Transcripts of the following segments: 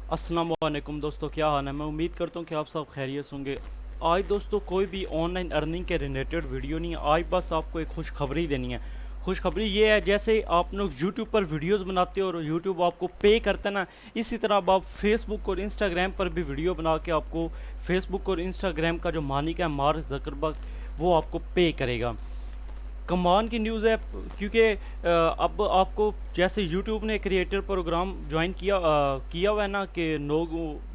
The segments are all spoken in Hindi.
अस्सलाम वालेकुम दोस्तों, क्या हाल है। मैं उम्मीद करता हूँ कि आप सब खैरियत होंगे। आज दोस्तों कोई भी ऑनलाइन अर्निंग के रिलेटेड वीडियो नहीं है। आज बस आपको एक खुशखबरी देनी है। खुशखबरी ये है, जैसे आप लोग यूट्यूब पर वीडियोस बनाते हो और यूट्यूब आपको पे करता है ना, इसी तरह अब आप फेसबुक और इंस्टाग्राम पर भी वीडियो बना के आपको फेसबुक और इंस्टाग्राम का जो मालिक है मार्क जकरबर्ग, वो आपको पे करेगा। कमान की न्यूज़ है, क्योंकि अब आपको जैसे यूट्यूब ने क्रिएटर प्रोग्राम ज्वाइन किया हुआ है ना, कि लोग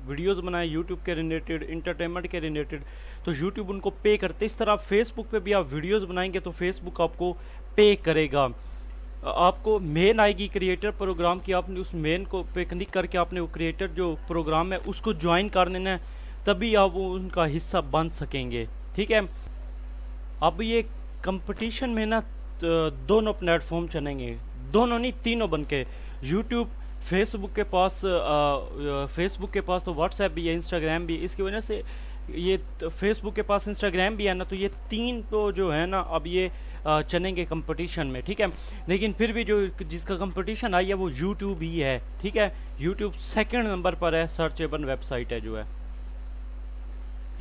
वीडियोस बनाए यूट्यूब के रिलेटेड, इंटरटेनमेंट के रिलेटेड, तो यूट्यूब उनको पे करते। इस तरह फेसबुक पे भी आप वीडियोस बनाएंगे तो फेसबुक आपको पे करेगा। आपको मेन आएगी क्रिएटर प्रोग्राम की, आपने उस मेन को पे क्लिक करके आपने वो क्रिएटर जो प्रोग्राम है उसको ज्वाइन कर लेना है, तभी आप वो उनका हिस्सा बन सकेंगे। ठीक है। अब ये कंपटीशन में ना दोनों प्लेटफॉर्म चलेंगे, दोनों नहीं तीनों बन के। यूट्यूब, फेसबुक के पास तो व्हाट्सएप भी है, इंस्टाग्राम भी है। इसकी वजह से ये फेसबुक के पास इंस्टाग्राम भी है ना, तो ये तीन तो जो है ना अब ये चलेंगे कंपटीशन में। ठीक है। लेकिन फिर भी जो जिसका कंपटीशन आई है वो यूट्यूब ही है। ठीक है। यूट्यूब सेकंड नंबर पर है, सर्चेबल वेबसाइट है जो है।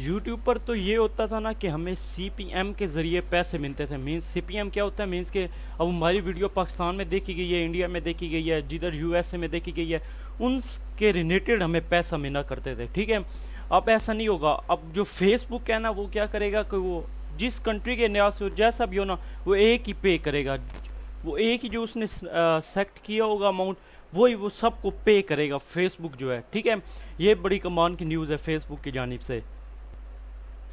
यूट्यूब पर तो ये होता था ना कि हमें सीपीएम के ज़रिए पैसे मिलते थे। मीन्स सीपीएम क्या होता है, मीन्स के अब हमारी वीडियो पाकिस्तान में देखी गई है, इंडिया में देखी गई है, जिधर यूएसए में देखी गई है, उनके रिलेटेड हमें पैसा मिला करते थे। ठीक है। अब ऐसा नहीं होगा। अब जो फेसबुक है ना, वो क्या करेगा कि वो जिस कंट्री के न्यास से जैसा भी हो ना, वो एक ही पे करेगा। वो एक ही जो उसने सेलेक्ट किया होगा अमाउंट, वही वो सबको पे करेगा फेसबुक जो है। ठीक है। ये बड़ी कमाल की न्यूज़ है फेसबुक की जानिब से।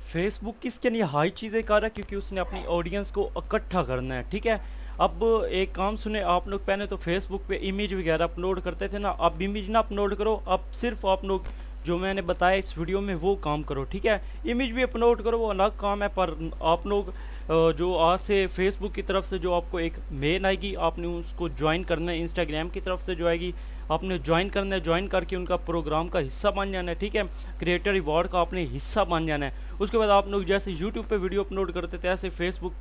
फेसबुक किसके लिए हाई चीज़ें कर रहा है, क्योंकि उसने अपनी ऑडियंस को इकट्ठा करना है। ठीक है। अब एक काम सुने आप लोग, पहले तो फेसबुक पे इमेज वगैरह अपलोड करते थे ना, अब इमेज ना अपलोड करो, अब सिर्फ आप लोग जो मैंने बताया इस वीडियो में वो काम करो। ठीक है। इमेज भी अपलोड करो, वो अलग काम है, पर आप लोग जो आज से फेसबुक की तरफ से जो आपको एक मेल आएगी, आपने उसको ज्वाइन करना है। इंस्टाग्राम की तरफ से जो आएगी आपने ज्वाइन करना है, ज्वाइन करके उनका प्रोग्राम का हिस्सा बन जाना है। ठीक है। क्रिएटर रिवॉर्ड का आपने हिस्सा बन जाना है। उसके बाद आप लोग जैसे यूट्यूब पे वीडियो अपलोड करते थे, ऐसे फेसबुक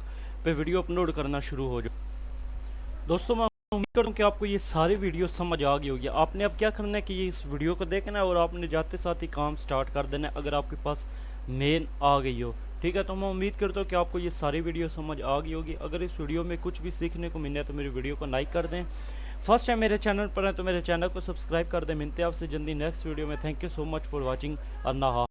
पे वीडियो अपलोड करना शुरू हो जाओ। दोस्तों मैं उम्मीद करता हूँ कि आपको ये सारी वीडियो समझ आ गई होगी। आपने अब क्या करना है कि ये इस वीडियो को देखना है और आपने जाते साथ ही काम स्टार्ट कर देना है, अगर आपके पास मेन आ गई हो। ठीक है। तो मैं उम्मीद करता हूँ कि आपको ये सारी वीडियो समझ आ गई होगी। अगर इस वीडियो में कुछ भी सीखने को मिले तो मेरी वीडियो को लाइक कर दें। फर्स्ट टाइम मेरे चैनल पर है तो मेरे चैनल को सब्सक्राइब कर दें। मिलते हैं आपसे जल्दी नेक्स्ट वीडियो में। Thank you so much for watching. Allah.